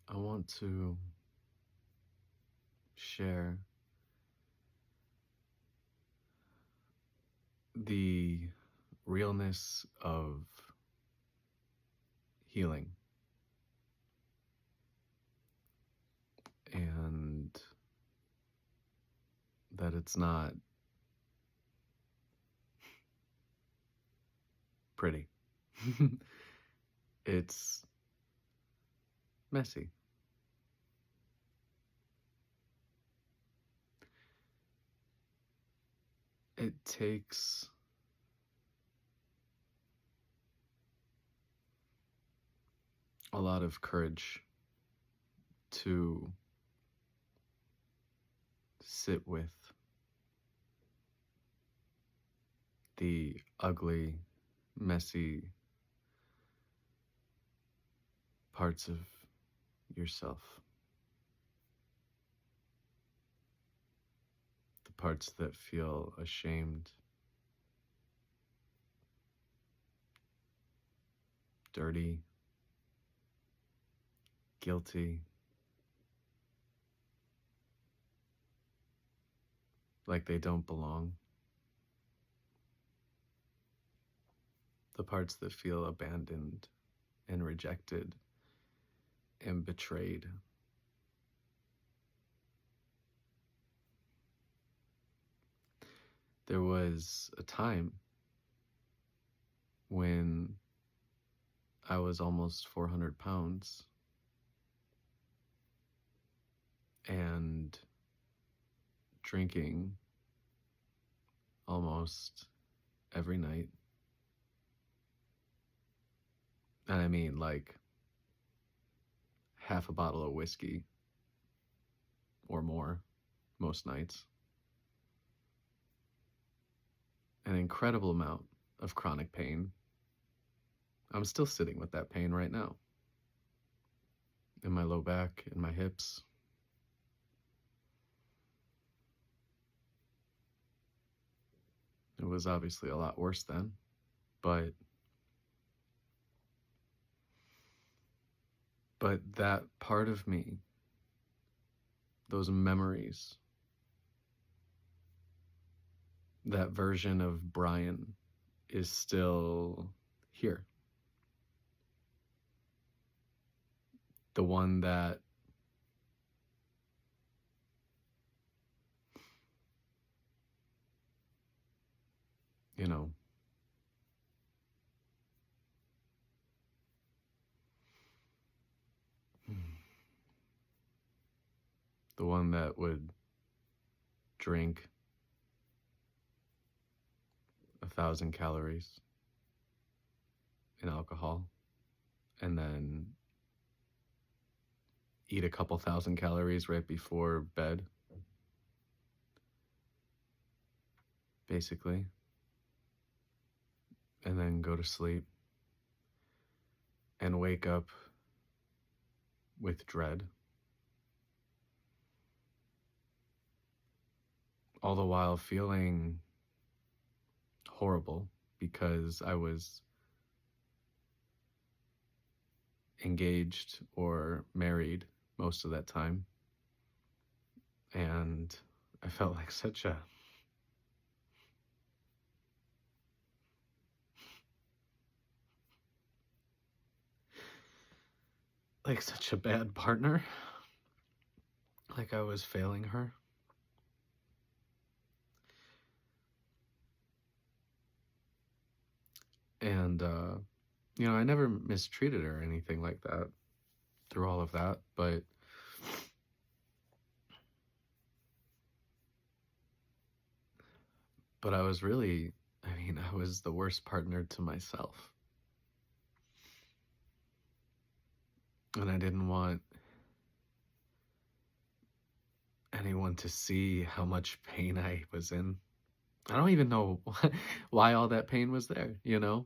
I want to share the realness of healing and that it's not pretty. It's messy. It takes a lot of courage to sit with the ugly, messy parts of yourself. The parts that feel ashamed, dirty, guilty, like they don't belong. The parts that feel abandoned and rejected and betrayed. There was a time when I was almost 400 pounds and drinking almost every night. And I mean like half a bottle of whiskey or more most nights. An incredible amount of chronic pain. I'm still sitting with that pain right now. In my low back, in my hips. It was obviously a lot worse then, but that part of me, those memories, that version of Brian is still here. The one that you know, the one that would drink 1,000 calories in alcohol and then eat a couple thousand calories right before bed, basically, and then go to sleep and wake up with dread, all the while feeling horrible because I was engaged or married most of that time. And I felt like such a bad partner. Like I was failing her. And I never mistreated her or anything like that through all of that, but I was really, I was the worst partner to myself. And I didn't want anyone to see how much pain I was in. I don't even know why all that pain was there, And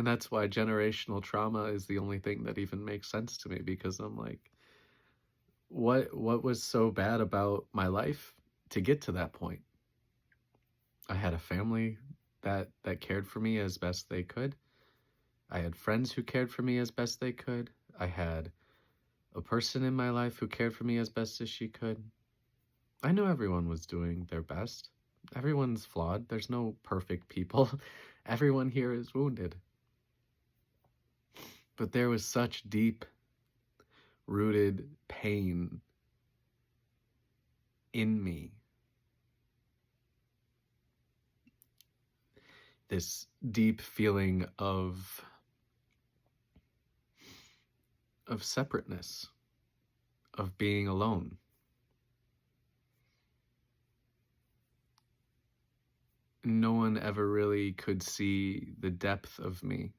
that's why generational trauma is the only thing that even makes sense to me, because I'm like, what was so bad about my life to get to that point? I had a family that cared for me as best they could. I had friends who cared for me as best they could. I had a person in my life who cared for me as best as she could. I knew everyone was doing their best. Everyone's flawed. There's no perfect people. Everyone here is wounded. But there was such deep rooted pain in me. This deep feeling of separateness, of being alone. No one ever really could see the depth of me.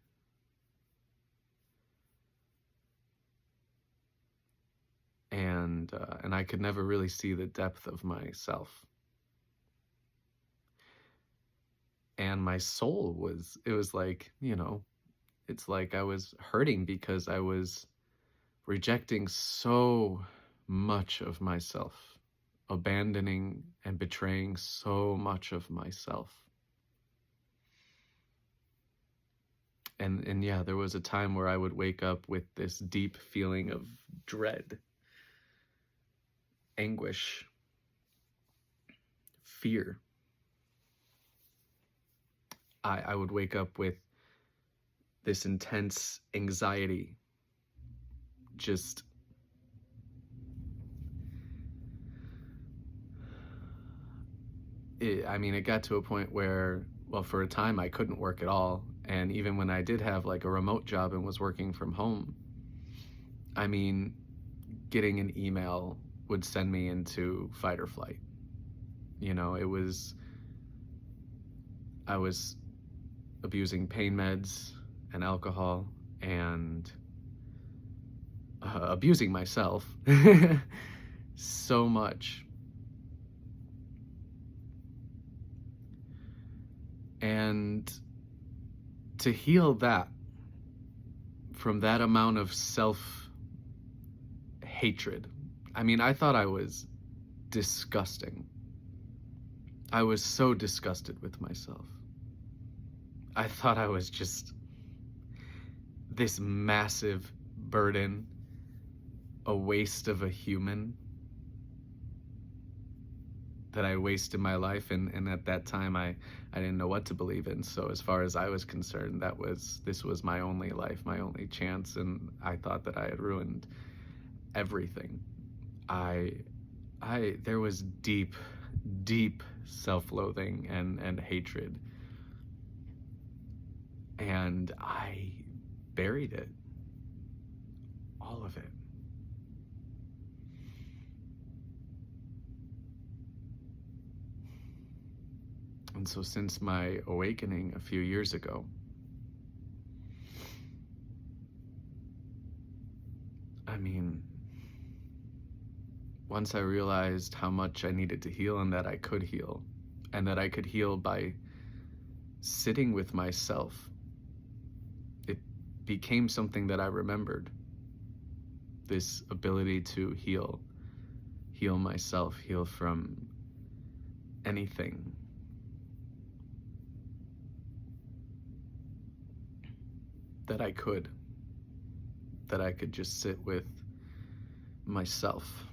And I could never really see the depth of myself. And my soul it was like, it's like I was hurting because I was rejecting so much of myself, abandoning and betraying so much of myself. And yeah, there was a time where I would wake up with this deep feeling of dread, anguish, fear. I would wake up with this intense anxiety, just it got to a point where, well, for a time I couldn't work at all. And even when I did have like a remote job and was working from home, getting an email would send me into fight or flight. I was abusing pain meds and alcohol and abusing myself so much. And to heal that from that amount of self-hatred, I thought I was disgusting. I was so disgusted with myself. I thought I was just this massive burden, a waste of a human that I wasted my life. And at that time, I didn't know what to believe in. So as far as I was concerned, this was my only life, my only chance. And I thought that I had ruined everything. There was deep, deep self-loathing and hatred. And I buried it. All of it. And so since my awakening a few years ago, once I realized how much I needed to heal and that I could heal, and that I could heal by sitting with myself, it became something that I remembered. This ability to heal myself, heal from anything. That I could just sit with myself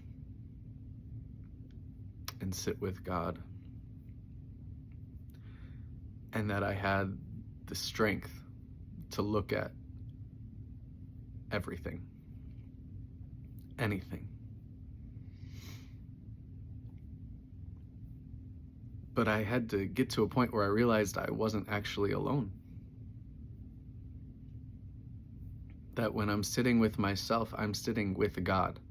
and sit with God. And that I had the strength to look at everything, anything. But I had to get to a point where I realized I wasn't actually alone. That when I'm sitting with myself, I'm sitting with God.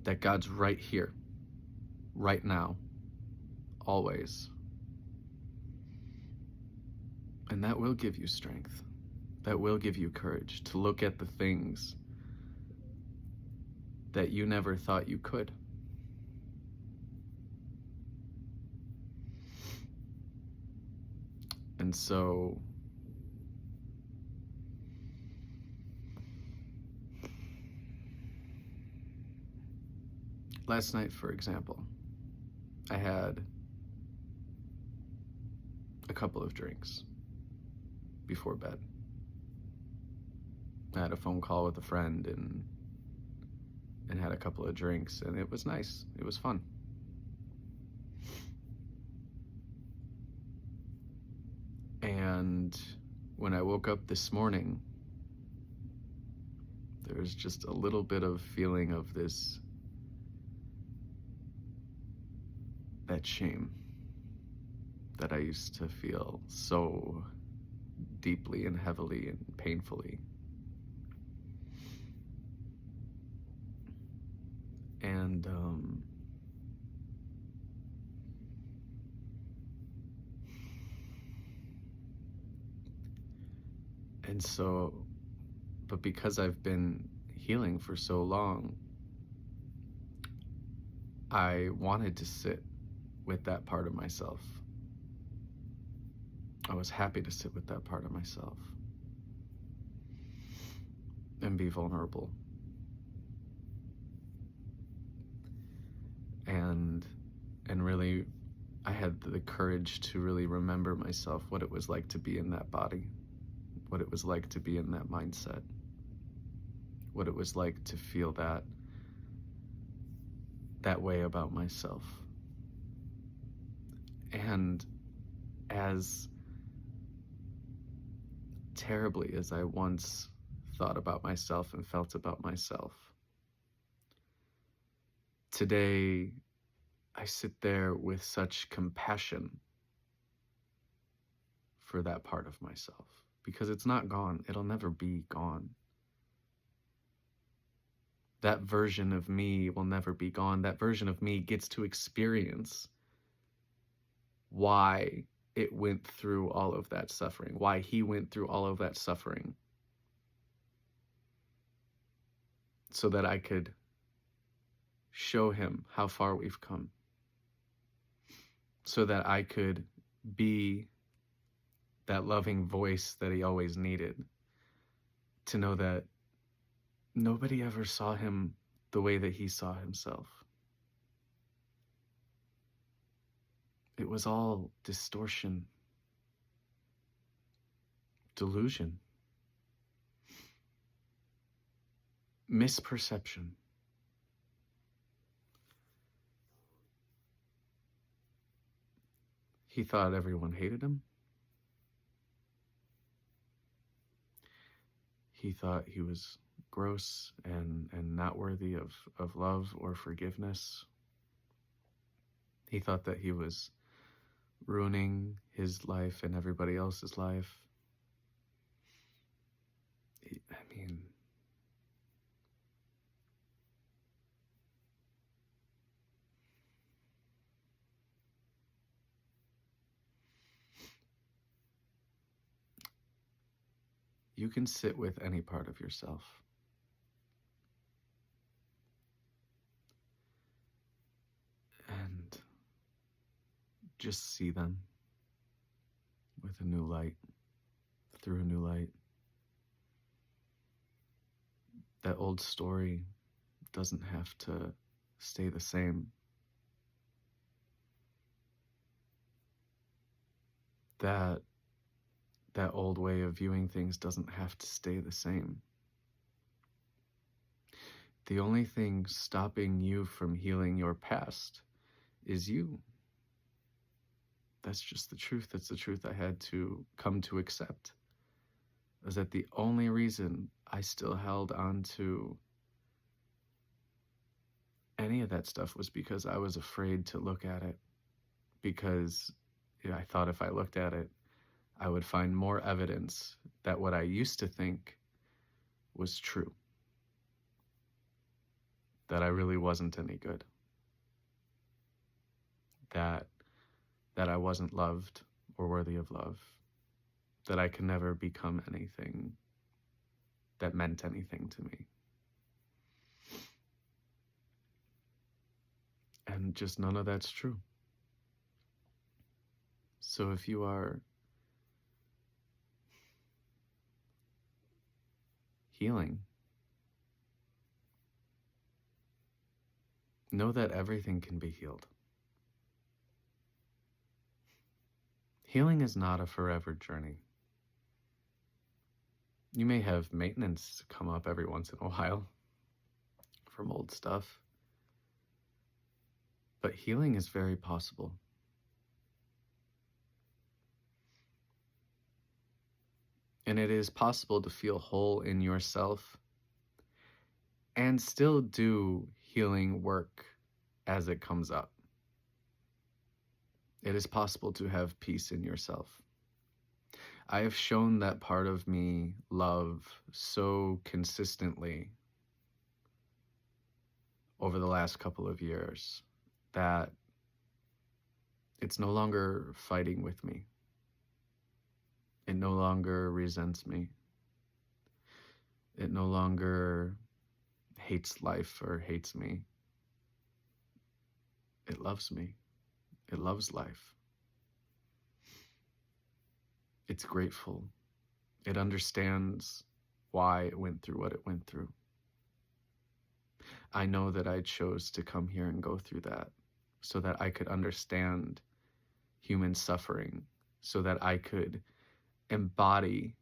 That God's right here, right now, always. And that will give you strength. That will give you courage to look at the things that you never thought you could. And so last night, for example, I had a couple of drinks before bed. I had a phone call with a friend and had a couple of drinks, and it was nice. It was fun. And when I woke up this morning, there was just a little bit of feeling of that shame that I used to feel so deeply and heavily and painfully. And so, but because I've been healing for so long, I wanted to sit with that part of myself. I was happy to sit with that part of myself and be vulnerable. And really, I had the courage to really remember myself, what it was like to be in that body, what it was like to be in that mindset, what it was like to feel that way about myself. And as terribly as I once thought about myself and felt about myself, today I sit there with such compassion for that part of myself, because it's not gone. It'll never be gone. That version of me will never be gone. That version of me gets to experience why it went through all of that suffering, why he went through all of that suffering, so that I could show him how far we've come, so that I could be that loving voice that he always needed, to know that nobody ever saw him the way that he saw himself. It was all distortion, delusion, misperception. He thought everyone hated him. He thought he was gross and not worthy of love or forgiveness. He thought that he was ruining his life and everybody else's life. I mean, you can sit with any part of yourself and just see them with a new light, through a new light. That old story doesn't have to stay the same. That old way of viewing things doesn't have to stay the same. The only thing stopping you from healing your past is you. That's just the truth. That's the truth I had to come to accept. Is that the only reason I still held on to any of that stuff was because I was afraid to look at it. Because I thought if I looked at it, I would find more evidence that what I used to think was true. That I really wasn't any good. That I wasn't loved or worthy of love. That I could never become anything that meant anything to me. And just none of that's true. So if you are healing, know that everything can be healed. Healing is not a forever journey. You may have maintenance come up every once in a while from old stuff, but healing is very possible. And it is possible to feel whole in yourself and still do healing work as it comes up. It is possible to have peace in yourself. I have shown that part of me love so consistently over the last couple of years that it's no longer fighting with me. It no longer resents me. It no longer hates life or hates me. It loves me. It loves life. It's grateful. It understands why it went through what it went through. I know that I chose to come here and go through that so that I could understand human suffering, so that I could embody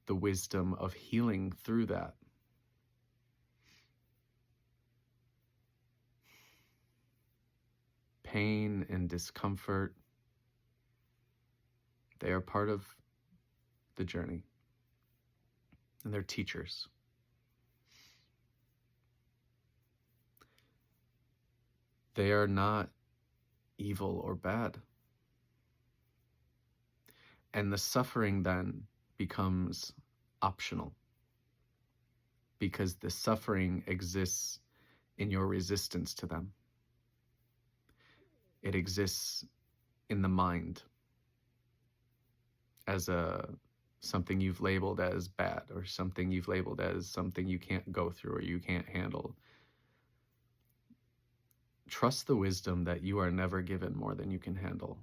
the wisdom of healing through that. Pain and discomfort, they are part of the journey, and they're teachers. They are not evil or bad. And the suffering then becomes optional, because the suffering exists in your resistance to them. It exists in the mind as something you've labeled as bad, or something you've labeled as something you can't go through or you can't handle. Trust the wisdom that you are never given more than you can handle.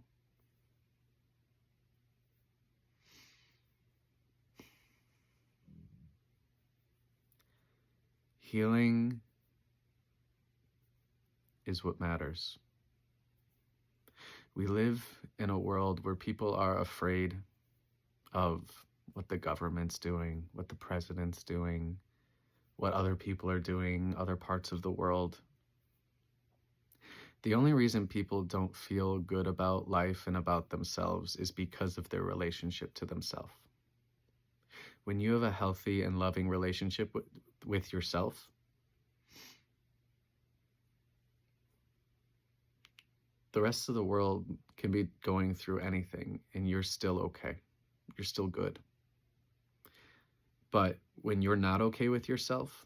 Healing is what matters. We live in a world where people are afraid of what the government's doing, what the president's doing, what other people are doing, other parts of the world. The only reason people don't feel good about life and about themselves is because of their relationship to themselves. When you have a healthy and loving relationship with yourself, the rest of the world can be going through anything and you're still okay. You're still good. But when you're not okay with yourself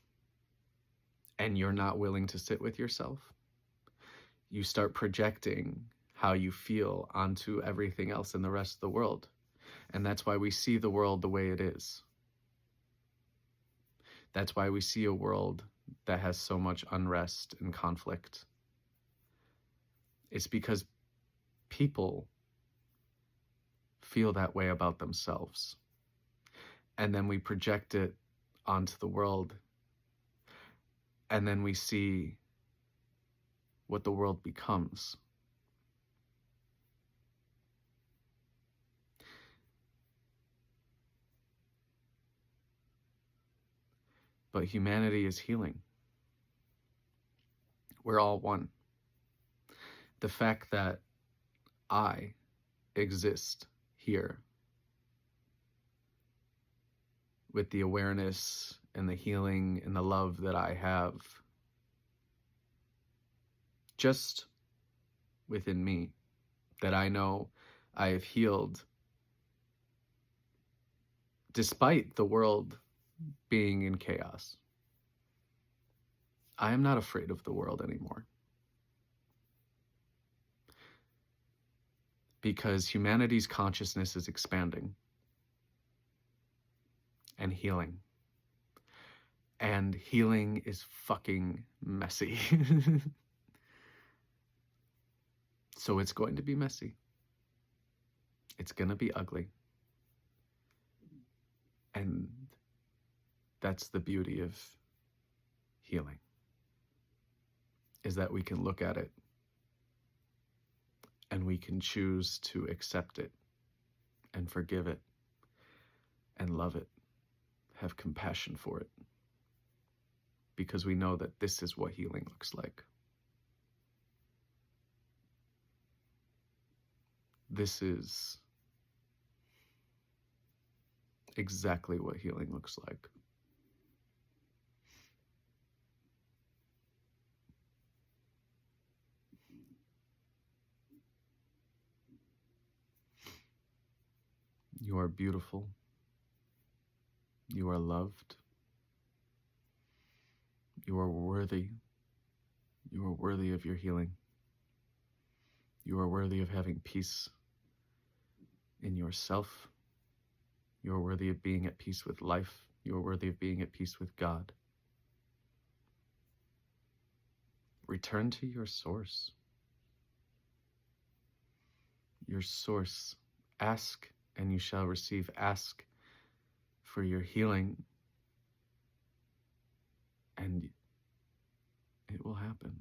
and you're not willing to sit with yourself, you start projecting how you feel onto everything else in the rest of the world. And that's why we see the world the way it is. That's why we see a world that has so much unrest and conflict. It's because people feel that way about themselves. And then we project it onto the world. And then we see what the world becomes. But humanity is healing. We're all one. The fact that I exist here with the awareness and the healing and the love that I have just within me, that I know I have healed despite the world being in chaos. I am not afraid of the world anymore. Because humanity's consciousness is expanding and healing. And healing is fucking messy. So it's going to be messy. It's going to be ugly. And that's the beauty of healing, is that we can look at it and we can choose to accept it and forgive it and love it, have compassion for it, because we know that this is what healing looks like. This is exactly what healing looks like. You are beautiful. You are loved. You are worthy. You are worthy of your healing. You are worthy of having peace in yourself. You are worthy of being at peace with life. You are worthy of being at peace with God. Return to your source. Your source. Ask and you shall receive. Ask for your healing and it will happen.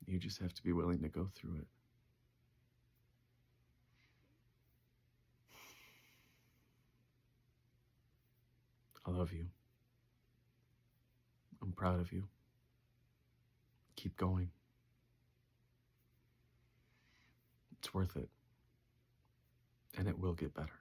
You just have to be willing to go through it. I love you. I'm proud of you. Keep going. It's worth it. And it will get better.